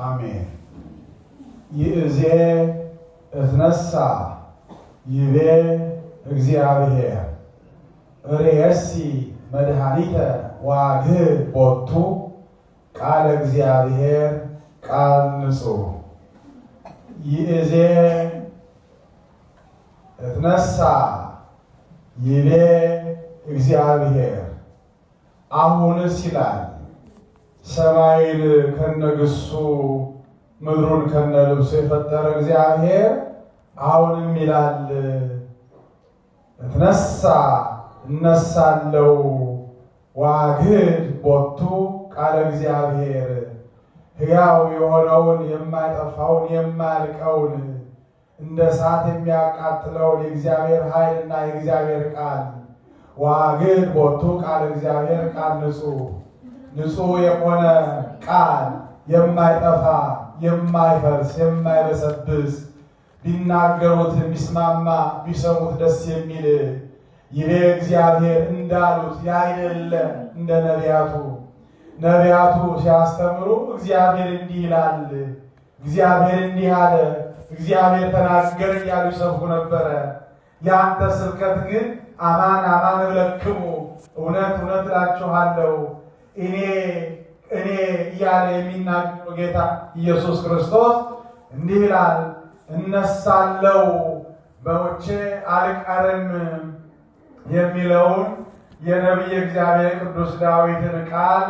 አሜን። ይእዜ እትነሳ ይቤ እግዚአብሔር ርእሲ መድኃኒተ ዋግህ ቦቱ ቃለ እግዚአብሔር ቃል ንጹሕ። ይእዜ እትነሳ ይቤ እግዚአብሔር አሁንስ ይላል ሰማይን ከነግሱ ምድሩን ከነልብሱ የፈጠረ እግዚአብሔር አሁንም ይላል እትነሳ እነሳለው ዋግድ ቦቱ ቃለ እግዚአብሔር ሕያው የሆነውን የማይጠፋውን የማያልቀውን እንደ እሳት የሚያቃጥለውን የእግዚአብሔር ኃይልና የእግዚአብሔር ቃል ዋግድ ቦቱ ቃለ እግዚአብሔር ቃል ንጹሕ የሆነ ቃል የማይጠፋ የማይፈርስ የማይበሰብስ ቢናገሩት የሚስማማ ቢሰሙት ደስ የሚል ይቤ እግዚአብሔር እንዳሉት ያይደለ እንደ ነቢያቱ ሲያስተምሩ እግዚአብሔር እንዲህ ይላል፣ እግዚአብሔር እንዲህ አለ፣ እግዚአብሔር ተናገረ እያሉ ይሰብኩ ነበረ። የአንተ ስብከት ግን አማን አማን እብለክሙ እውነት እውነት እላችኋለሁ እኔ እያለ የሚናገረው ጌታ ኢየሱስ ክርስቶስ እንዲህ ይላል፣ እነሳለው በሞቼ አልቀርም የሚለውን የነቢየ እግዚአብሔር ቅዱስ ዳዊትን ቃል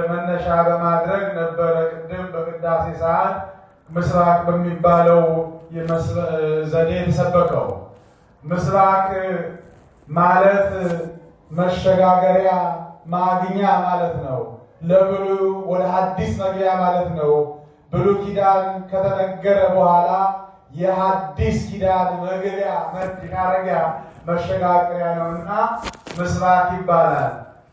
መነሻ በማድረግ ነበረ ቅድም በቅዳሴ ሰዓት ምስራቅ በሚባለው ዘዴ የተሰበከው። ምስራቅ ማለት መሸጋገሪያ ማግኛ ማለት ነው። ለብሉይ ወደ ሐዲስ መግቢያ ማለት ነው። ብሉይ ኪዳን ከተነገረ በኋላ የሐዲስ ኪዳን መግቢያ መድረሻ መሸጋገሪያ ነውና ምስራቅ ይባላል።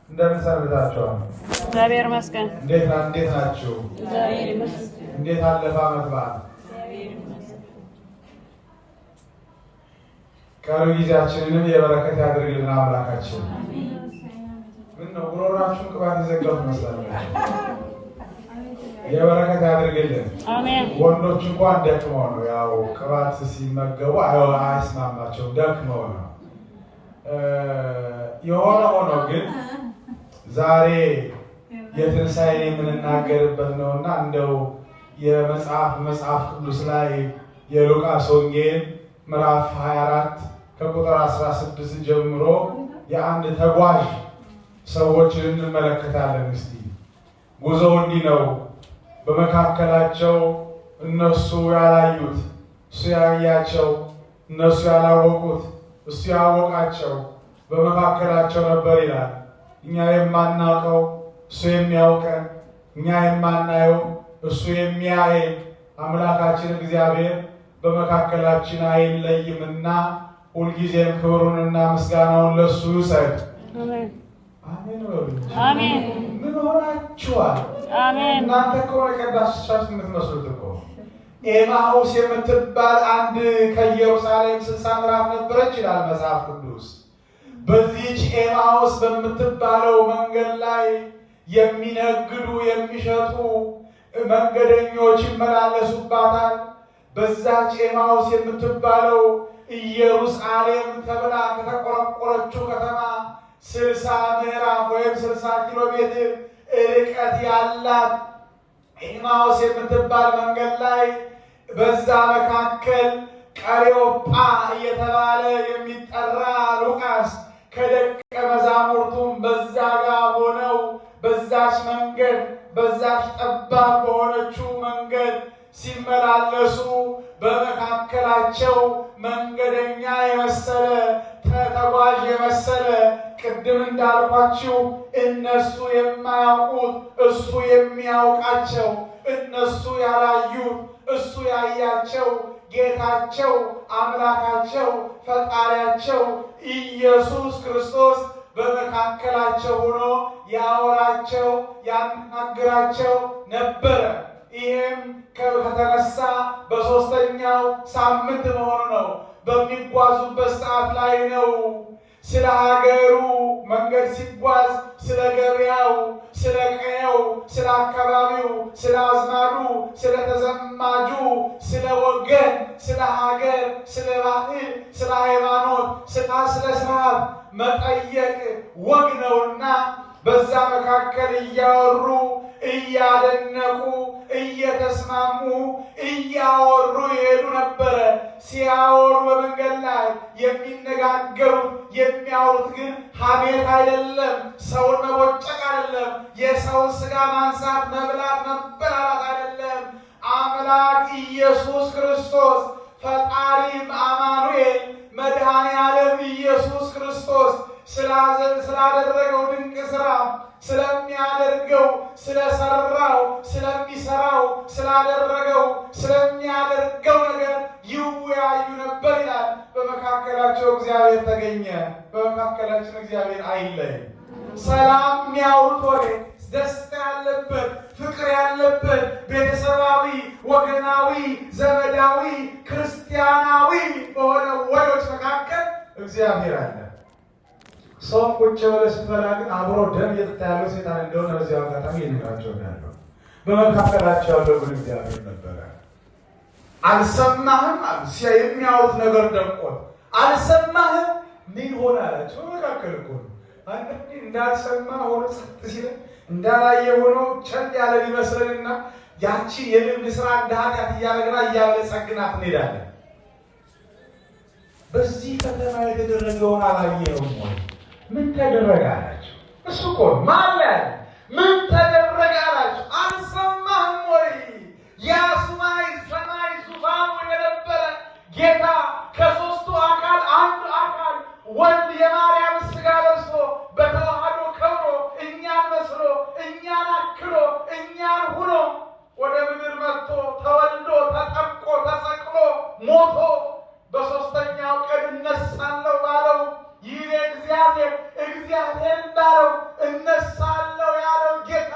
እንደምን ሰንብታችኋል? እግዚአብሔር ይመስገን። እንዴት ናችሁ? እግዚአብሔር ይመስገን። እንዴት አለፈ ዓመት በዓል? እግዚአብሔር ይመስገን። ቀሪ ጊዜያችንንም የበረከት ያድርግልን አምላካችን። ምን ነው ጉሮሯችሁን ቅባት የዘጋሁት መስላላችሁ? የበረከት ያድርግልን። አሜን። ወንዶች እንኳን ደክመው ነው ያው ቅባት ሲመገቡ አይስማማቸውም፣ ደክመው ነው። የሆነ ሆኖ ግን ዛሬ የትንሣኤን የምንናገርበት ነውና እንደው መጽሐፍ ቅዱስ ላይ የሉቃስ ወንጌል ምዕራፍ 24 ከቁጥር 16 ጀምሮ የአንድ ተጓዥ ሰዎችን እንመለከታለን። እስቲ ጉዞው እንዲህ ነው። በመካከላቸው እነሱ ያላዩት እሱ ያያቸው፣ እነሱ ያላወቁት እሱ ያወቃቸው በመካከላቸው ነበር ይላል። እኛ የማናውቀው እሱ የሚያውቀን፣ እኛ የማናየው እሱ የሚያየን አምላካችን እግዚአብሔር በመካከላችን አይለይምና ሁልጊዜም ክብሩንና ምስጋናውን ለሱ ይውሰድ። አሜን አሜን። አሜን። ምን ሆናችኋል? አሜን። እናንተ እኮ የቀዳሾቻችን የምትመስሉት እኮ ኤማሁስ የምትባል አንድ ከኢየሩሳሌም 60 ምዕራፍ ነበረች ይላል መጽሐፍ ቅዱስ። በዚህች ኤማሁስ በምትባለው መንገድ ላይ የሚነግዱ የሚሸጡ መንገደኞች ይመላለሱባታል። በዛች ኤማሁስ የምትባለው ኢየሩሳሌም ተብላ ከተቆረቆረችው ከተማ 60 ምዕራፍ ወይም 60 ኪሎ ሜትር ርቀት ያላት ኤማሁስ የምትባል መንገድ ላይ በዛ መካከል ቀሬዮጳ እየተባለ የሚጠራ ሉቃስ ከደቀ መዛሙርቱም በዛ ጋር ሆነው በዛች መንገድ በዛች ጠባብ በሆነችው መንገድ ሲመላለሱ በመካከላቸው መንገደኛ የመሰለ ተጓዥ የመሰለ ቅድም እንዳልኳችሁ እነሱ የማያውቁት እሱ የሚያውቃቸው፣ እነሱ ያላዩት እሱ ያያቸው ጌታቸው አምላካቸው ፈጣሪያቸው ኢየሱስ ክርስቶስ በመካከላቸው ሆኖ ያወራቸው ያናግራቸው ነበረ። ይህም ከተነሳ በሦስተኛው ሳምንት መሆኑ ነው። በሚጓዙበት ሰዓት ላይ ነው። ስለ ሀገሩ መንገድ ሲጓዝ ስለ ገበያው፣ ስለ ቀየው፣ ስለ አካባቢው፣ ስለ ስለ ተዘማጁ፣ ስለ ወገን፣ ስለ ሀገር፣ ስለ ባህል፣ ስለ ሃይማኖት፣ ስለ ስርዓት መጠየቅ ወግ ነውና በዛ መካከል እያወሩ እያደነቁ እየተስማሙ እያወሩ ይሄዱ ነበረ። ሲያወሩ በመንገድ ላይ የሚነጋገሩት የሚያወሩት ግን ሐሜት አይደለም፣ ሰውን መቦጨቅ አይደለም፣ የሰውን ሥጋ ማንሳት መብላት መበላላት አይደለም። አምላክ ኢየሱስ ክርስቶስ ፈጣሪም አማኑኤል መድኃኔ ዓለም ኢየሱስ ክርስቶስ ስላደረገው ድንቅ ሥራ ስለሚያደርገው ስለሰራው ስለሚሰራው ስላደረገው ስለሚያደርገው ነገር ይወያዩ ነበር ይላል። በመካከላቸው እግዚአብሔር ተገኘ። በመካከላችን እግዚአብሔር አይለይም። ሰላም የሚያወሩት ወሬ፣ ደስታ ያለበት፣ ፍቅር ያለበት፣ ቤተሰባዊ፣ ወገናዊ፣ ዘመዳዊ፣ ክርስቲያናዊ በሆነ ወሬዎች መካከል እግዚአብሔር አለ። ሰው ቁጭ ብለህ ስትበላ ግን አብሮ ደም እየጠጣ ያለው ሴጣን እንደሆነ በዚያው አጋጣሚ ይነግራቸው ያለው። በመካከላቸው ያለው ግን እግዚአብሔር ነበረ። አልሰማህም አሉ። የሚያወሩት ነገር ደቆት አልሰማህም ምን ሆነ አላቸው። በመካከል እኮ ነው። አንዳንዴ እንዳልሰማ ሆኖ ጸጥ ሲል እንዳላየ ሆኖ ቸል ያለ ሊመስለንና ያቺ የልምድ ስራ እንደ ኃጢአት እያደረግና እያበለጸግናት እንሄዳለን። በዚህ ፈተና የተደረገውን አላየኸውም ወይ? ምን ተደረገ አላቸው። እሱ እኮ ማለት ምን ተደረገ አላቸው። አልሰማህም ወይ? ያ ሰማይ ዙፋኑ የነበረ ጌታ ከሦስቱ አካል አንዱ አካል ወልድ የማርያም ሥጋ ለብሶ በተዋህዶ ከብሮ እኛን መስሎ እኛን አክሎ እኛን ሁኖ ወደ ምድር መጥቶ ተወልዶ ተጠምቆ ተሰቅሎ ሞቶ በሦስተኛው ቀን እነሳለሁ ባለው ይህ እግዚአብሔር እንዳለው እነሳለሁ ያለው ጌታ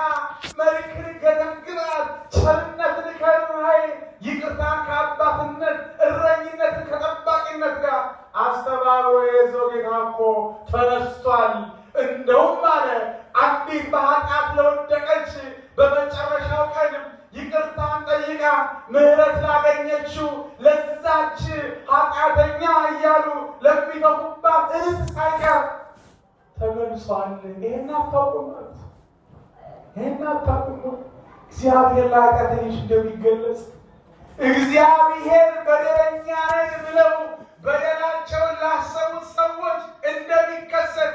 መልክን ከድንግላት ቸርነትን ከርኅራኄ ይቅርታን ከአባትነት እረኝነትን ከጠባቂነት ጋር አስተባብሮ የያዘው ጌታ እኮ ተነስቷል። እንደውም አለ አንዲት በኃጢአት ለወደቀች በመጨረሻው ቀን ይቅርታን ጠይቃ ምሕረት ላገኘችው ለዛች ኃጢአተኛ እያሉ ለሚተፉባት እንስት ሳይቀር ተመልሷል። ይህን አታውቁም ማለት ይህን አታውቁም። እግዚአብሔር ለኃጢአተኞች እንደሚገለጽ እግዚአብሔር በደለኛ ነኝ ብለው በደላቸውን ላሰቡት ሰዎች እንደሚከሰት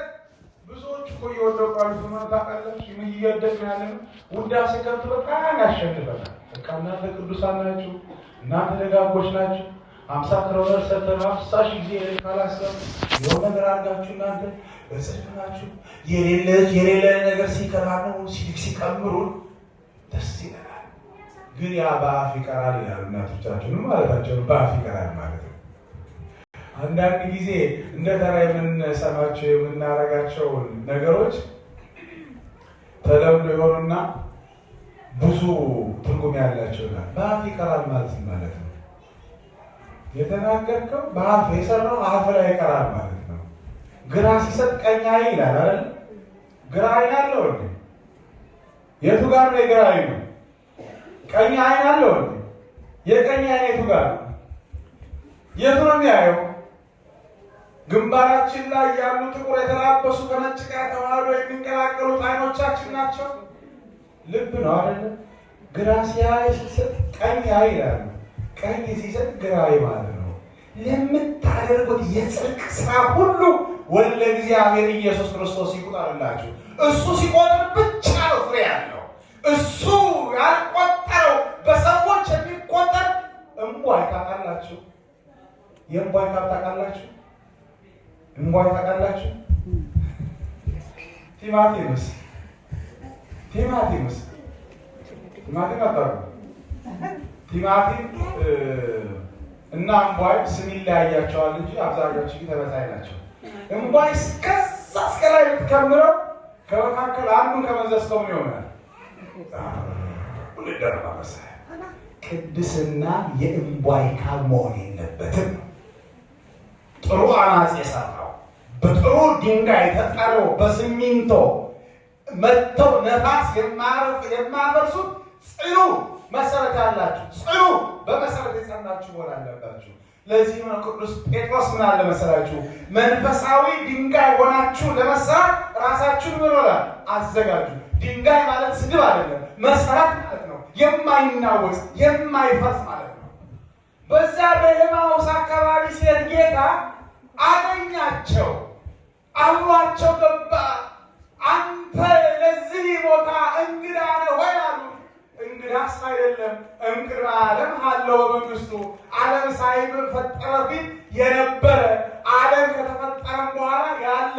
ብዙዎች እኮ እየወደቁ ያሉት ታውቃላችሁ። ምን እየወደቅን ያለነው ውዳሴ ከንቱ በጣም ያሸንፈናል። በቃ እናንተ ቅዱሳን ናችሁ፣ እናንተ ደጋጎች ናችሁ። 50 ክሮነር ሰጥተን 50 ሺህ ጊዜ ካላሰብ የሆነ ነገር አድርጋችሁ እናንተ በጽድቅ ናችሁ። የሌለ ነገር ሲከራከሩ ሲቀምሩን ደስ ይለናል። ግን ያ በአፍ ይቀራል ይላሉ እናቶቻችን። ምን ማለታቸው ነው? በአፍ ይቀራል ማለት ነው። አንዳንድ ጊዜ እንደ ተራ የምንሰማቸው የምናረጋቸው ነገሮች ተለምዶ የሆኑና ብዙ ትርጉም ያላቸው ይላል። በአፍ ይቀራል ማለት ነው። የተናገርከው በአፍ የሰራው አፍ ላይ ይቀራል ማለት ነው። ግራ ሲሰጥ ቀኝ አይን ይላል አይደል? ግራ አይን አለው እንዴ? የቱ ጋር ነው የግራ አይኑ? ቀኝ አይን አለው እንዴ? የቀኝ አይን የቱ ጋር ነው? የቱ ነው የሚያየው? ግንባራችን ላይ ያሉ ጥቁር የተላበሱ ከነጭ ጋር ተዋህዶ የሚንቀላቀሉት አይኖቻችን ናቸው። ልብ ነው አይደል? ግራ ሲያይ ሲሰጥ ቀኝ ያይ ይላል። ቀኝ ሲሰጥ ግራ ማለት ነው። ለምታደርጉት የጽድቅ ስራ ሁሉ ወልደ እግዚአብሔር ኢየሱስ ክርስቶስ ይቆጥርላችሁ። እሱ ሲቆጥር ብቻ ነው ፍሬ ያለው። እሱ ያልቆጠረው በሰዎች የሚቆጠር እንቧይ ታውቃላችሁ? የእንቧይ ታውቃላችሁ? እንቧይ ታውቃላችሁ? ቲማቲምስ አታውቁም? ቲማቲም እና እንቧይ ስም ይለያያቸዋል እንጂ አብዛኞቹ ተመሳሳይ ናቸው። እንቧይ እስከዛ እስከ ላይ ብትከምረው ከመካከል አንዱን ከመዘዝከው ምን ይሆናል? ሁሉ መሳይ። ቅድስና የእንቧይ ካብ መሆን የለበትም። ጥሩ አናጺ የሰራው በጥሩ ድንጋይ ተጠረው በሲሚንቶ መጥተው ነፋስ የማያፈርሱት ጽኑ መሰረት ያላችሁ ጽኑ በመሰረት የጸናችሁ መሆን አለባችሁ። ለዚህ ነው ቅዱስ ጴጥሮስ ምን አለ መሰላችሁ? መንፈሳዊ ድንጋይ ሆናችሁ ለመስራት ራሳችሁን ምን ይላል? አዘጋጁ። ድንጋይ ማለት ስድብ አይደለም፣ መሰረት ማለት ነው። የማይናወጽ የማይፈርስ ማለት ነው። በዛ በኤማሁስ አካባቢ ሲሄድ ጌታ አገኛቸው፣ አብሯቸው ገባ። አንተ ለዚህ ቦታ እንግዳ ነህ ወይ አሉ። እንግዳስ አይደለም፣ እንቅድመ ዓለም ሀለው በመንግስቱ ዓለም ሳይፈጠር በፊት የነበረ ዓለም ከተፈጠረም በኋላ ያለ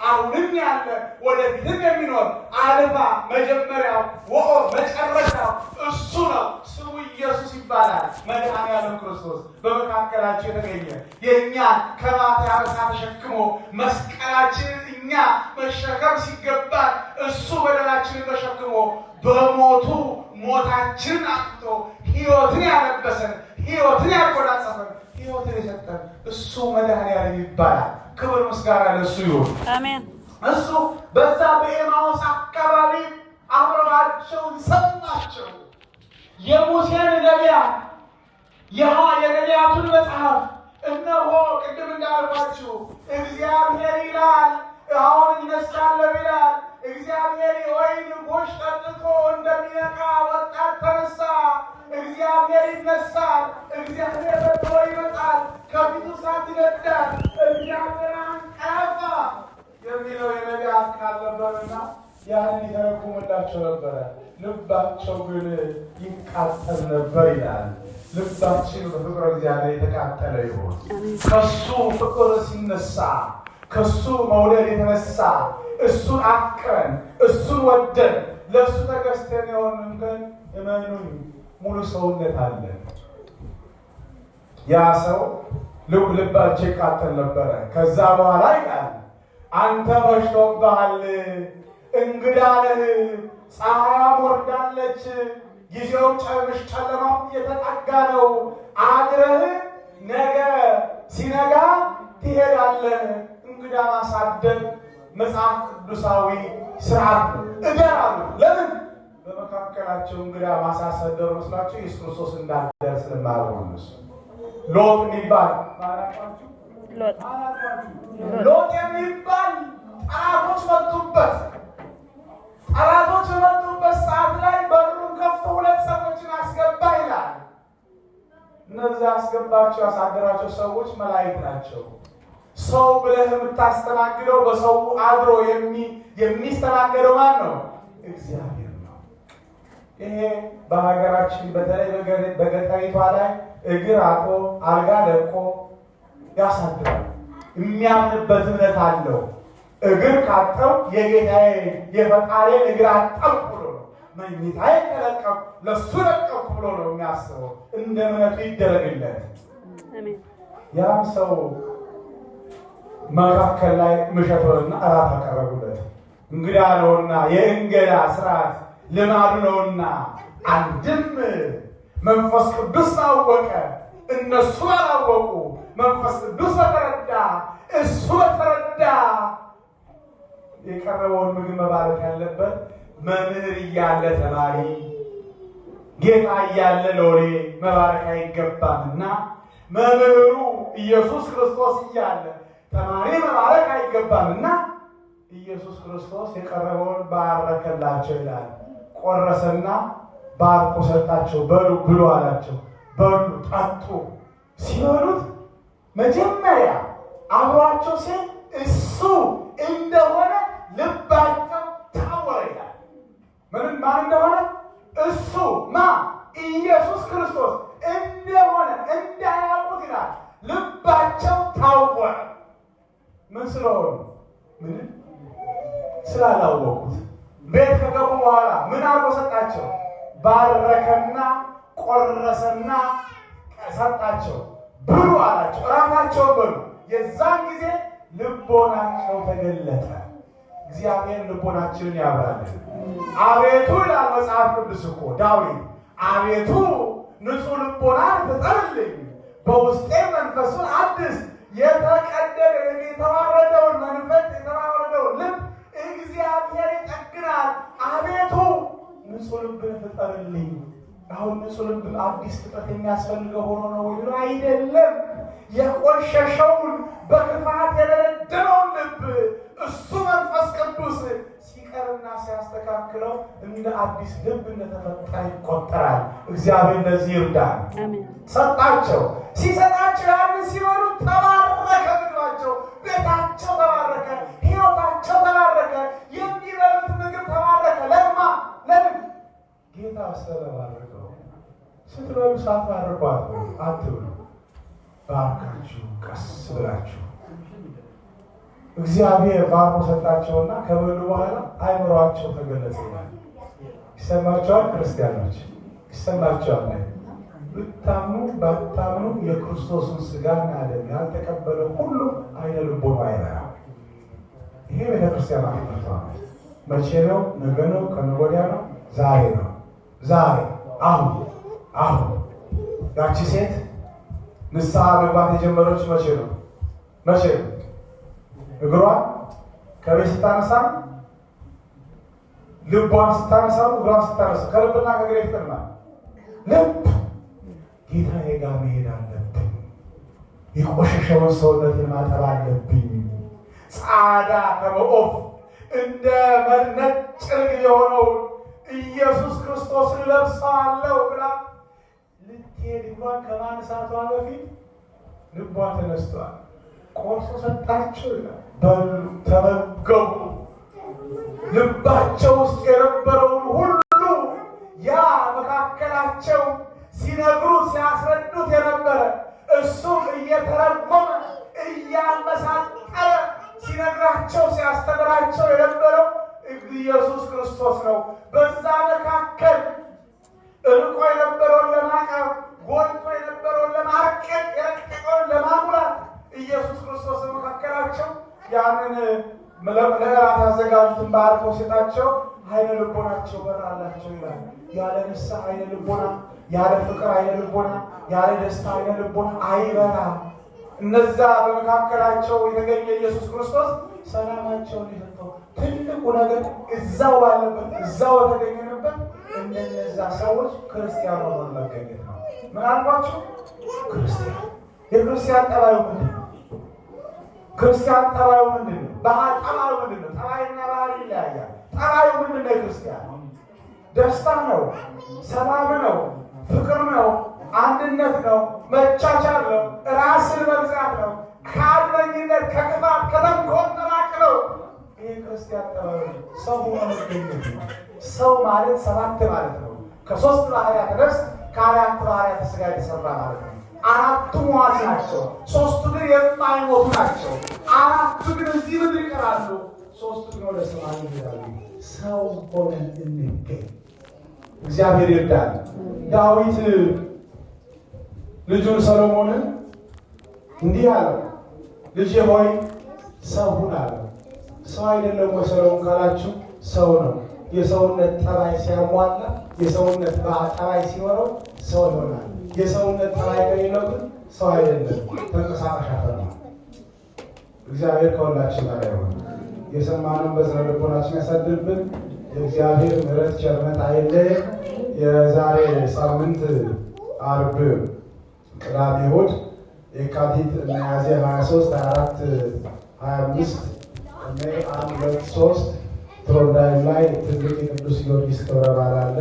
አሁንም ያለ ወደፊትም የሚኖር አልፋ መጀመሪያው ወኦ መጨረሻው እሱ ነው። ስሙ ኢየሱስ ይባላል። መድኃኒዓለም ክርስቶስ በመካከላቸው የተገኘ የእኛ ከባቴ አበሳ ተሸክሞ መስቀላችንን እኛ መሸከም ሲገባል እሱ በደላችንን ተሸክሞ በሞቱ ሞታችንን አጥቶ ሕይወትን ያለበሰን ሕይወትን ያጎናጸፈን ሕይወትን የሰጠን እሱ መድኃኒዓለም ይባላል። ክብር ምስጋና ለእሱ ይሁን። አሜን። እሱ በዛ በኤማሁስ አካባቢ አብረዋቸው ሰማቸው። የሙሴን ነቢያት የነቢያቱን መጽሐፍ እነሆ ቅድም እንዳልኳችሁ እግዚአብሔር ይላል አሁን ይነሳለሁ ይላል። እግዚአብሔር የወይን ጎሽ ጠጥቶ እንደሚነቃ ወጣት ተነሳ። እግዚአብሔር ይነሳል። እግዚአብሔር በጥሮ ይመጣል። ከፊቱ እሳት ይነዳል። እግዚአብሔር አንቀላፋ የሚለው የነቢያት ቃል ነበርና ያንን ይተረጉምላቸው ነበረ። ልባቸው ግን ይቃጠል ነበር ይላል። ልባችን በፍቅረ እግዚአብሔር የተቃጠለ ይሁን። ከሱ ፍቅር ሲነሳ ከሱ መውደድ የተነሳ እሱን አፍቅረን እሱን ወደን ለእሱ ተገዝተን የሆንን ግን እመኑኝ ሙሉ ሰውነት አለን። ያ ሰው ልባቸው ይቃጠል ነበረ። ከዛ በኋላ ይላል አንተ መሽቶብሃል፣ እንግዳ ነህ፣ ፀሐይዋም ወርዳለች፣ ጊዜውም ጨለማው እየተጠጋ ነው። አድረህ ነገ ሲነጋ ትሄዳለህ። እንግዳ ማሳደር መጽሐፍ ቅዱሳዊ ስርዓት እደር አሉ። ለምን? በመካከላቸው እንግዳ ማሳሰደር መስላቸው ኢየሱስ ክርስቶስ እንዳደረ ስለማያውቁ እነሱ ሎጥ የሚባል ሎጥ የሚባል ጠላቶች መጡበት። ጠላቶች በመጡበት ሰዓት ላይ በሩን ከፍቶ ሁለት ሰዎችን አስገባ ይላል። እነዚህ አስገባቸው ያሳደራቸው ሰዎች መላእክት ናቸው። ሰው ብለህ የምታስተናግደው በሰው አድሮ የሚስተናገደው ማን ነው? እግዚአብሔር ነው። ይሄ በሀገራችን በተለይ በገጠሪቷ ላይ እግር አጥቦ አልጋ ለቆ ያሳድራል። የሚያምንበት እምነት አለው። እግር ካጠው የጌታዬ የፈጣሪን እግር አጠብኩ ብሎ ነው። መኝታዬ ተለቀቁ ለሱ ለቀቁ ብሎ ነው የሚያስበው። እንደ እምነቱ ይደረግለት። ያም ሰው መካከል ላይ ምሸቶንና እራት አቀረቡለት። እንግዳ ነውና የእንግዳ ስርዓት ልማዱ ነውና አንድም መንፈስ ቅዱስ ታወቀ፣ እነሱ አላወቁ። መንፈስ ቅዱስ በተረዳ እሱ በተረዳ የቀረበውን ምግብ መባረክ ያለበት መምህር እያለ ተማሪ፣ ጌታ እያለ ሎሌ መባረክ አይገባምና መምህሩ ኢየሱስ ክርስቶስ እያለ ተማሪ መባረክ አይገባምና ኢየሱስ ክርስቶስ የቀረበውን ባረከላቸው ይላል። ቆረሰና ባርኮ ሰጣቸው። በሉ ብሉ አላቸው። በሉ ጠጡ። ሲበሉት መጀመሪያ አብሯቸው ሲል እሱ እንደሆነ ልባቸው ታወረ ይላል። ምንም ማን እንደሆነ እሱ ኢየሱስ ክርስቶስ እንደሆነ እንዳያውቁት ይላል። ልባቸው ታወረ። ምን ስለሆኑ? ምንም ስላላወቁት። ቤት ከገቡ በኋላ ምን አድርጎ ሰጣቸው? ባረከና ቆረሰና ሰጣቸው። ብሉ አላቸው። እራታቸውን በሉ። የዛን ጊዜ ልቦናቸው ተገለጠ። እግዚአብሔር ልቦናችንን ያብራልን። አቤቱ ይላል መጽሐፍ ቅዱስ እኮ ዳዊት፣ አቤቱ ንጹሕ ልቦናን ፍጠርልኝ፣ በውስጤ መንፈሱን አድስ፣ የተቀደደ የተዋረደውን መንፈስ የተዋረደውን ልብ እግዚአብሔር ይጠግናል። አቤቱ ንጹሕ ልብን ፍጠርልኝ። አሁን ንጹሕ ልብ አዲስ ፍጥረት የሚያስፈልገው ሆኖ ነው ወይ? አይደለም። የቆሸሸውን በክፋት የደረደረውን ልብ እሱ መንፈስ ቅዱስ ሲቀርና ሲያስተካክለው እንደ አዲስ ልብ እንደተፈጠረ ይቆጠራል። እግዚአብሔር እንደዚህ ይርዳል። ሰጣቸው። ሲሰጣቸው ያንን ሲኖሩ ተባረከ። ምግባቸው፣ ቤታቸው ተባረከ፣ ሕይወታቸው ተባረከ፣ የሚበሉት ምግብ ተባረከ። ለምን? ጌታ ስለባረከው። ስትበሉ ሳትባርኩ አትብሉ። ባርካችሁ ቀስ ብላችሁ እግዚአብሔር ባርኮ ሰጣቸውና ከበሉ በኋላ አይምሯቸው ተገለጸ። ይሰማቸዋል። ክርስቲያኖች ይሰማቸዋል። ብታምኑ ባታምኑ የክርስቶስን ሥጋና ደም ያልተቀበለ ሁሉ አይነ ልቦና አይበራም። ይሄ ቤተክርስቲያን አፍርቷል። መቼ ነው? ነገ ነው? ከነገ ወዲያ ነው? ዛሬ ነው። ዛሬ አሁን ያቺ ሴት ንስሐ መግባት የጀመረች መቼ ነው? እግሯን ከቤት ስታነሳ፣ ልቧን ስታነሳ፣ እግሯን ስታነሳ ከልብና ከእግሬ ይቀድማል። ልብ ጌታዬ ጋር መሄድ አለብኝ። የቆሸሸውን ሰውነትን ማጠብ አለብኝ። ጻዳ ከመኦፍ እንደ ነጭ ርግብ የሆነውን ኢየሱስ ክርስቶስን ለብሰዋለሁ ብላ ልትሄድ እንኳን ከማንሳቷ በፊት ልቧ ተነስቷል። ቆርሶ ሰጣቸው ይላል። በሉ ተመገቡ። ልባቸው ውስጥ የነበረውን ሁሉ ያ መካከላቸው ሲነግሩት ሲያስረዱት የነበረ እሱም እየተረጎመ እያመሳጠረ ሲነግራቸው ሲያስተምራቸው የነበረው ኢየሱስ ክርስቶስ ነው። በዛ መካከል እርቆ የነበረውን ለማቅረብ፣ ጎልቶ የነበረውን ለማርቀቅ፣ የረቀቀውን ለማሙላት ኢየሱስ ክርስቶስ መካከላቸው ያንን ለእራት ያዘጋጁትን ባርኮ ሲጣቸው አይነ ልቦናቸው በራላቸው ይላል። ያለ ንስሐ አይነ ልቦና፣ ያለ ፍቅር አይነ ልቦና፣ ያለ ደስታ አይነ ልቦና አይበራ። እነዛ በመካከላቸው የተገኘ ኢየሱስ ክርስቶስ ሰላማቸውን የሰጠው ትልቁ ነገር እዛው ባለበት እዛው የተገኘንበት እንደነዛ ሰዎች ክርስቲያን ሆኖ መገኘት ነው። ምን አልኳቸው? ክርስቲያን። የክርስቲያን ጠባዩ ምንድን ነው? ክርስቲያን ጠባዩ ምንድን ነው? ጠባዩ ምንድን ነው? ጠባይና ባህሪ ይለያያል። ጠባዩ ምንድን ነው? የክርስቲያን ደስታ ነው፣ ሰላም ነው፣ ፍቅር ነው፣ አንድነት ነው፣ መቻቻል ነው፣ ራስን መግዛት ነው፣ ከአድመኝነት ከክፋት ከተንኮል መራቅ ነው። ይህ ክርስቲያን ጠባዩ ሰው ሆኖ መገኘት ነው። ሰው ማለት 7 ማለት ነው። ከ3 ባህርያተ ነፍስ ከ4 ባህርያተ ሥጋ የተሰራ ማለት ነው። 4ቱ ሟች ናቸው፣ 3ቱ ግን የማይሞቱ ናቸው። 4ቱ ግን እዚህ ምድር ይቀራሉ፣ 3ቱ ግን ወደ ሰማይ ይሄዳሉ። ሰው ሆነን እንገኝ። እግዚአብሔር ይርዳል። ዳዊት ልጁን ሰሎሞንን እንዲህ አለው፣ ልጄ ሆይ ሰው ሁን አለው። ሰው አይደለም ወይ ሰሎሞን ካላችሁ፣ ሰው ነው። የሰውነት ጠባይ ሲያሟላ፣ የሰውነት ጠባይ ሲኖረው ሰው ይሆናል። የሰውነት ጠባይ ከሌለው ግን ሰው አይደለም፣ ተንቀሳቃሽ አፈር ነው። እግዚአብሔር ከሁላችን ጋር ይሁን። የሰማነውን በዝነ ልቦናችን ያሳድርብን። የእግዚአብሔር ምሕረት ቸርነት አይለየን። የዛሬ ሳምንት ዓርብ፣ ቅዳሜ፣ እሑድ የካቲት ሚያዝያ 23፣ 24፣ 25 ሜይ 1፣ 2፣ 3 ትሮንዳይም ላይ ትልቅ የቅዱስ ጊዮርጊስ ክብረ በዓል አለ።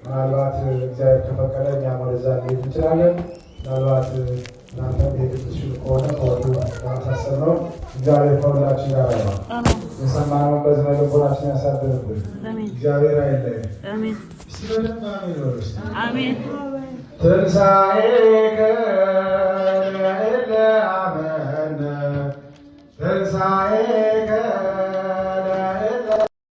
ምናልባት እግዚአብሔር ከፈቀደ እኛም ወደዛ ልሄድ እንችላለን። ምናልባት እናንተ ሄድ ትችሉ ከሆነ ከወዱ ለማሳሰብ ነው። እግዚአብሔር ከሁላችን ጋር ነው። የሰማነውን በዝነ ልቦናችን ያሳድርብን። እግዚአብሔር አይለየን። አሜን። ትንሣኤከ